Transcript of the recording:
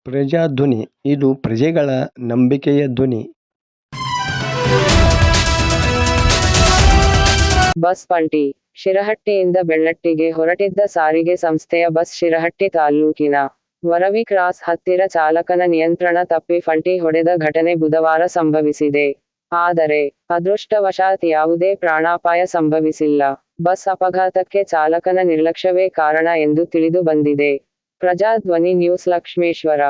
ಪ್ರಜಾಧ್ವನಿ ಇದು ಪ್ರಜೆಗಳ ನಂಬಿಕೆಯ ಧ್ವನಿ. ಬಸ್ ಪಲ್ಟಿ. ಶಿರಹಟ್ಟಿಯಿಂದ ಬೆಳ್ಳಟ್ಟಿಗೆ ಹೊರಟಿದ್ದ ಸಾರಿಗೆ ಸಂಸ್ಥೆಯ ಬಸ್ ಶಿರಹಟ್ಟಿ ತಾಲ್ಲೂಕಿನ ವರವಿ ಕ್ರಾಸ್ ಹತ್ತಿರ ಚಾಲಕನ ನಿಯಂತ್ರಣ ತಪ್ಪಿ ಪಲ್ಟಿ ಹೊಡೆದ ಘಟನೆ ಬುಧವಾರ ಸಂಭವಿಸಿದೆ. ಆದರೆ ಅದೃಷ್ಟವಶಾತ್ ಯಾವುದೇ ಪ್ರಾಣಾಪಾಯ ಸಂಭವಿಸಿಲ್ಲ. ಬಸ್ ಅಪಘಾತಕ್ಕೆ ಚಾಲಕನ ನಿರ್ಲಕ್ಷ್ಯವೇ ಕಾರಣ ಎಂದು ತಿಳಿದು ಬಂದಿದೆ. ಪ್ರಜಾಧ್ವನಿ ನ್ಯೂಸ್ ಲಕ್ಷ್ಮೇಶ್ವರ.